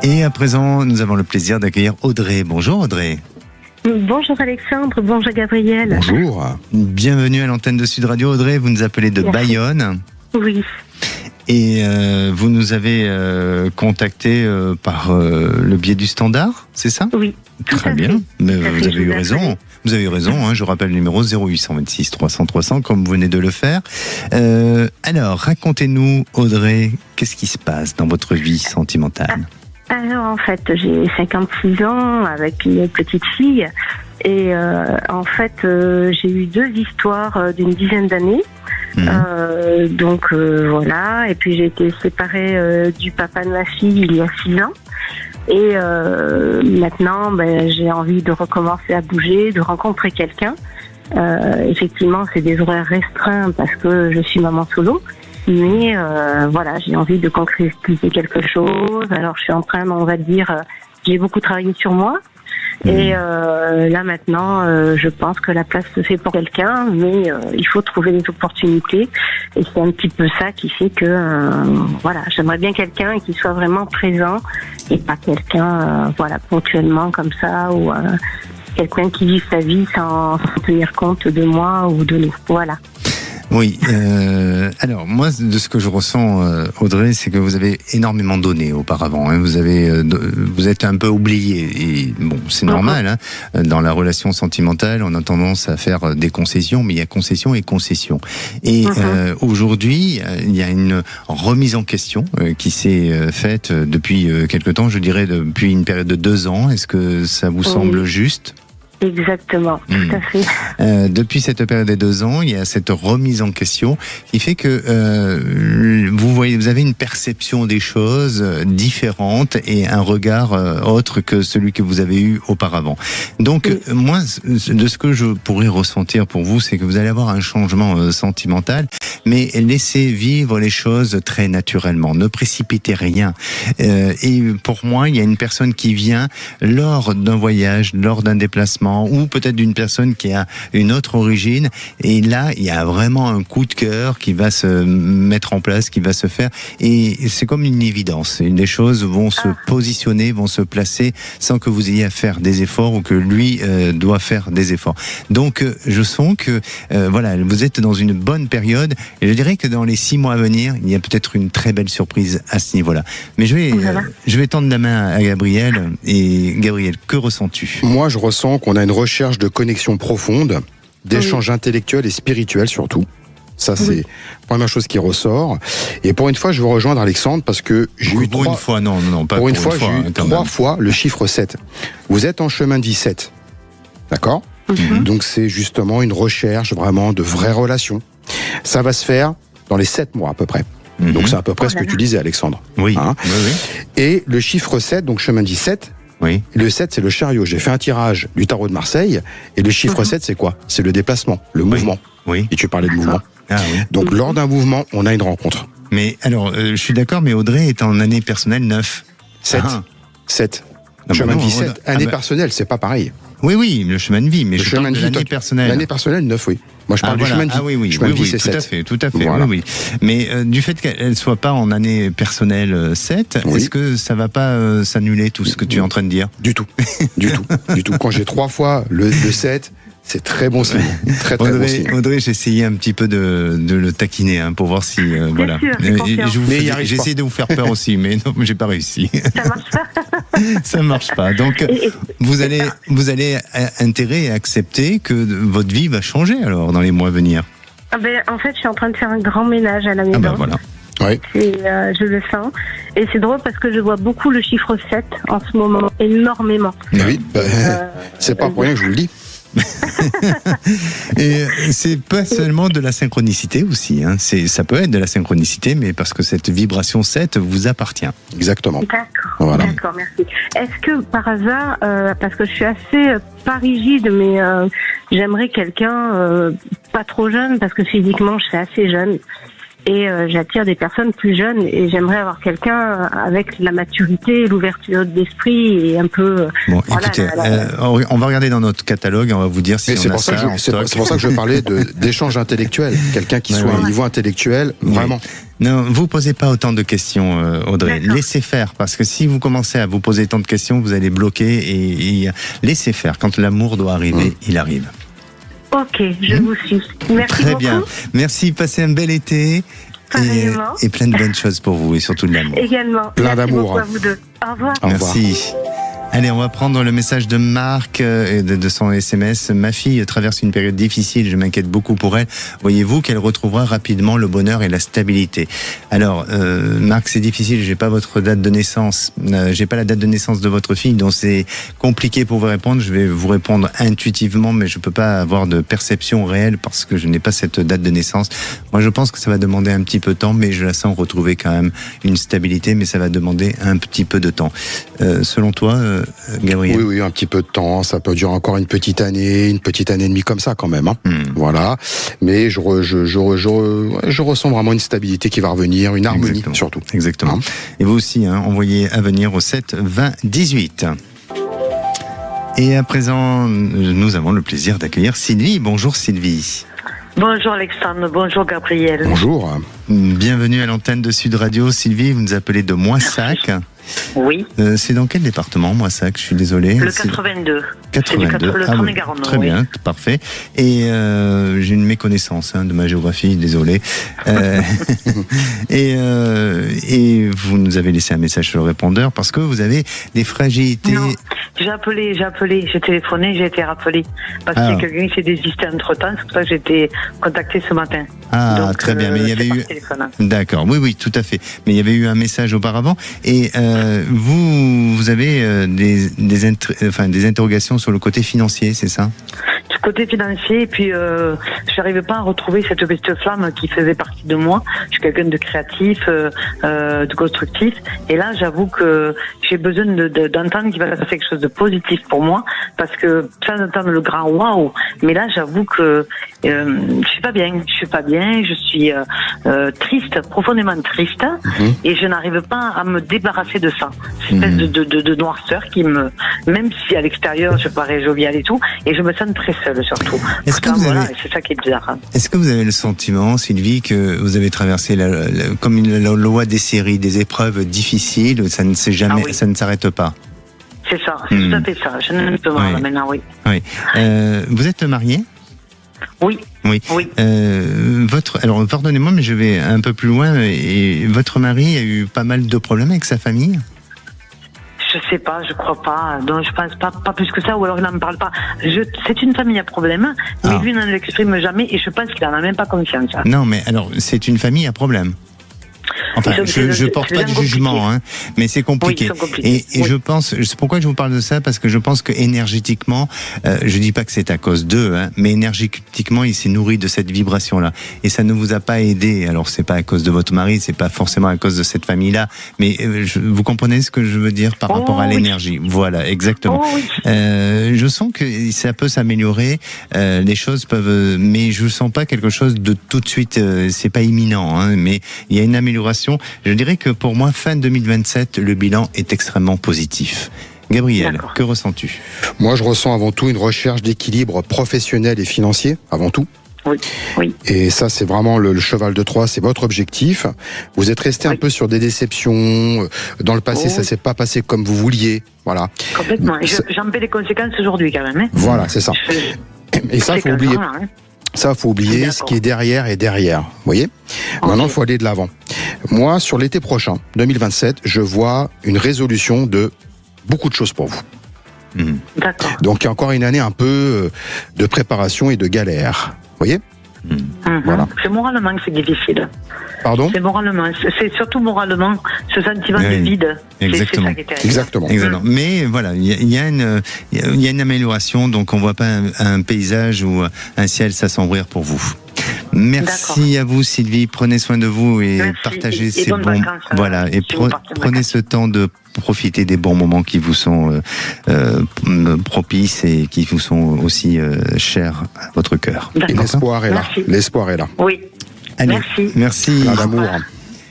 Et à présent, nous avons le plaisir d'accueillir Audrey. Bonjour Audrey. Bonjour Alexandre, bonjour Gabriel. Bonjour. Bienvenue à l'antenne de Sud Radio. Audrey, vous nous appelez de Bayonne. Oui. Et vous nous avez contacté par le biais du standard, c'est ça ? Oui. Très bien. Mais vous avez eu raison. Vous avez eu raison, hein, je rappelle le numéro 0826 300 300 comme vous venez de le faire. Alors, racontez-nous Audrey, qu'est-ce qui se passe dans votre vie sentimentale ? Alors en fait, j'ai 56 ans avec une petite fille et en fait, j'ai eu 2 histoires d'une dizaine d'années. Donc voilà, et puis j'ai été séparée du papa de ma fille il y a 6 ans. Et maintenant, j'ai envie de recommencer à bouger, de rencontrer quelqu'un. Effectivement, c'est des horaires restreints parce que je suis maman solo. Mais voilà, j'ai envie de concrétiser quelque chose. Alors, je suis en train, on va dire, j'ai beaucoup travaillé sur moi. Et là maintenant, je pense que la place se fait pour quelqu'un, mais il faut trouver des opportunités. Et c'est un petit peu ça qui fait que, voilà, j'aimerais bien quelqu'un qui soit vraiment présent et pas quelqu'un, voilà, ponctuellement comme ça, ou quelqu'un qui vit sa vie sans tenir compte de moi ou de nous. Voilà. Oui, alors moi de ce que je ressens Audrey, c'est que vous avez énormément donné auparavant, hein. Vous êtes un peu oublié et bon, c'est normal, hein. Dans la relation sentimentale, on a tendance à faire des concessions, mais il y a concession et concession. Et aujourd'hui, il y a une remise en question qui s'est faite depuis quelque temps, je dirais depuis une période de 2 ans. Est-ce que ça vous semble juste ? Exactement, tout à fait. Depuis cette période des 2 ans, il y a cette remise en question qui fait que vous avez une perception des choses différente et un regard autre que celui que vous avez eu auparavant. Donc moi, de ce que je pourrais ressentir pour vous, c'est que vous allez avoir un changement sentimental, mais laissez vivre les choses très naturellement. Ne précipitez rien. Et pour moi, il y a une personne qui vient lors d'un voyage, lors d'un déplacement, ou peut-être d'une personne qui a une autre origine, et là il y a vraiment un coup de cœur qui va se mettre en place, qui va se faire, et c'est comme une évidence. Les choses vont se positionner, vont se placer sans que vous ayez à faire des efforts ou que lui doit faire des efforts. Donc je sens que voilà, vous êtes dans une bonne période, et je dirais que dans les 6 mois à venir, il y a peut-être une très belle surprise à ce niveau-là. Mais je vais tendre la main à Gabriel. Et Gabriel, que ressens-tu ? Moi, je ressens qu'on a une recherche de connexion profonde, d'échange intellectuel et spirituel surtout. Ça, c'est la première chose qui ressort. Et pour une fois, je veux rejoindre Alexandre parce que j'ai eu pour 3 fois le chiffre 7. Vous êtes en chemin de vie 7. D'accord ? Donc, c'est justement une recherche vraiment de vraies relations. Ça va se faire dans les 7 mois à peu près. Donc, c'est à peu près ce que tu disais, Alexandre. Oui. Hein ? Et le chiffre 7, donc chemin de vie 7, oui. Le 7, c'est le chariot. J'ai fait un tirage du tarot de Marseille. Et le chiffre 7, c'est quoi ? C'est le déplacement, le mouvement. Oui. Et tu parlais de mouvement. Ah, oui. Donc, lors d'un mouvement, on a une rencontre. Mais alors, je suis d'accord, mais Audrey est en année personnelle 9. 7. 7. Chemin de vie 7. Année personnelle, c'est pas pareil. Oui, le chemin de vie, mais je parle de l'année personnelle. L'année personnelle, 9, oui. Moi, je parle du chemin de vie. Ah oui, chemin de vie, c'est 7. Tout à fait, Voilà. oui. Mais du fait qu'elle ne soit pas en année personnelle 7, est-ce que ça va pas s'annuler tout ce que tu es en train de dire ? Du tout. Quand j'ai 3 fois le 7, c'est très bon signe. Très bon signe. Audrey, j'ai essayé un petit peu de le taquiner pour voir si voilà. J'ai essayé de vous faire peur aussi, mais non, j'ai pas réussi. Ça marche pas. Ça marche pas. Donc vous allez intégrer et accepter que votre vie va changer alors dans les mois à venir. En fait, je suis en train de faire un grand ménage à la maison. Voilà. Oui. Et je le sens. Et c'est drôle parce que je vois beaucoup le chiffre 7 en ce moment, énormément. Oui, c'est pas pour rien que je vous le dis. Et c'est pas seulement de la synchronicité aussi, hein. Ça peut être de la synchronicité, mais parce que cette vibration 7 vous appartient. Exactement. D'accord, merci. Est-ce que par hasard, parce que je suis assez pas rigide, mais j'aimerais quelqu'un pas trop jeune, parce que physiquement je suis assez jeune. Et j'attire des personnes plus jeunes et j'aimerais avoir quelqu'un avec la maturité, l'ouverture d'esprit et un peu... Bon, écoutez, on va regarder dans notre catalogue, on va vous dire si on a ça en stock. C'est pour ça que je parlais d'échange intellectuel. Quelqu'un qui soit à un niveau intellectuel, vraiment. Non, vous posez pas autant de questions, Audrey. D'accord. Laissez faire, parce que si vous commencez à vous poser tant de questions, vous allez bloquer et laissez faire. Quand l'amour doit arriver, il arrive. Ok, je vous suis. Merci Très beaucoup. bien. Merci, passez un bel été. Et plein de bonnes choses pour vous et surtout de l'amour. Également. Plein d'amour. Merci beaucoup à vous deux. Au revoir. Merci. Allez, on va prendre le message de Marc de son SMS. Ma fille traverse une période difficile, je m'inquiète beaucoup pour elle. Voyez-vous qu'elle retrouvera rapidement le bonheur et la stabilité. Alors, Marc, c'est difficile, j'ai pas votre date de naissance, j'ai pas la date de naissance de votre fille, donc c'est compliqué pour vous répondre. Je vais vous répondre intuitivement, mais je peux pas avoir de perception réelle parce que je n'ai pas cette date de naissance. Moi, je pense que ça va demander un petit peu de temps, mais je la sens retrouver quand même une stabilité, mais ça va demander un petit peu de temps. Selon toi, Gabriel? Oui, un petit peu de temps. Ça peut durer encore une petite année et demie comme ça quand même. Hein. Voilà. Mais je ressens vraiment une stabilité qui va revenir, une harmonie. Exactement. Surtout. Exactement. Hein. Et vous aussi, envoyez à venir au 7 20 18. Et à présent, nous avons le plaisir d'accueillir Sylvie. Bonjour Sylvie. Bonjour Alexandre, bonjour Gabriel. Bonjour. Bienvenue à l'antenne de Sud Radio. Sylvie, vous nous appelez de Moissac. Oui. C'est dans quel département, Moissac? Je suis désolé. Le 82. 82. Le Tarn-et-Garonne. Très bien, parfait. Et j'ai une méconnaissance de ma géographie, désolé. Et vous nous avez laissé un message sur le répondeur parce que vous avez des fragilités. Non, j'ai téléphoné, j'ai été rappelé. Parce que quelqu'un qui s'est désisté entre-temps, c'est pour ça que j'ai été contacté ce matin. Ah, donc, très bien. Mais il y avait eu. D'accord, oui, tout à fait. Mais il y avait eu un message auparavant. Et vous avez des interrogations sur le côté financier, c'est ça? Du côté financier, et puis je n'arrivais pas à retrouver cette petite flamme qui faisait partie de moi. Je suis quelqu'un de créatif, de constructif. Et là, j'avoue que j'ai besoin d'entendre qu'il va se passer quelque chose de positif pour moi, parce que sans entendre le grand waouh, mais là, j'avoue que je suis pas bien, je suis triste, profondément triste, et je n'arrive pas à me débarrasser de ça. Cette espèce de noirceur qui même si à l'extérieur je parais jovial et tout, et je me sens très seule surtout. C'est ça qui est bizarre. Est-ce que vous avez le sentiment, Sylvie, que vous avez traversé comme la loi des séries, des épreuves difficiles, ça ne s'est jamais, ça ne s'arrête pas? C'est ça, c'est tout à fait ça. Je ne peux pas maintenant, oui. Vous êtes marié? Oui. Alors, pardonnez-moi, mais je vais un peu plus loin. Et votre mari a eu pas mal de problèmes avec sa famille? Je sais pas, je crois pas. Donc je pense pas plus que ça, ou alors il n'en parle pas. C'est une famille à problème, mais lui n'en exprime jamais, et je pense qu'il n'en a même pas conscience. Non, mais alors, c'est une famille à problème. Enfin, je porte pas de jugement, mais c'est compliqué. Et je pense, c'est pourquoi je vous parle de ça, parce que je pense que énergétiquement, je dis pas que c'est à cause d'eux, mais énergétiquement, il s'est nourri de cette vibration-là. Et ça ne vous a pas aidé. Alors, c'est pas à cause de votre mari, c'est pas forcément à cause de cette famille-là, mais vous comprenez ce que je veux dire par rapport à l'énergie. Voilà, exactement. Je sens que ça peut s'améliorer, les choses peuvent, mais je sens pas quelque chose de tout de suite, c'est pas imminent, mais il y a une amélioration. Je dirais que pour moi, fin 2027, le bilan est extrêmement positif. Gabriel, que ressens-tu? Moi, je ressens avant tout une recherche d'équilibre professionnel et financier, avant tout. Oui. Et ça, c'est vraiment le cheval de Troie, c'est votre objectif. Vous êtes resté un peu sur des déceptions. Dans le passé, ça s'est pas passé comme vous vouliez. Voilà. Complètement. Et j'en paie les conséquences aujourd'hui, quand même. Voilà, c'est ça. Et ça, faut oublier. Ça, faut oublier ce qui est derrière et derrière. Vous voyez? Maintenant, il faut aller de l'avant. Moi, sur l'été prochain, 2027, je vois une résolution de beaucoup de choses pour vous. D'accord. Donc, il y a encore une année un peu de préparation et de galère. Vous voyez? Voilà. C'est moralement que c'est difficile. Pardon? C'est surtout moralement ce sentiment de vide. Exactement. C'est ça qui est terrible. Exactement. Mais voilà, il y a une amélioration, donc on voit pas un paysage ou un ciel s'assombrir pour vous. Merci à vous, Sylvie. Prenez soin de vous et partagez ces bons. Voilà, et prenez ce temps de profiter des bons moments qui vous sont propices et qui vous sont aussi chers à votre cœur. Et l'espoir est là. L'espoir est là. Oui. Allez, merci. Plein d'amour.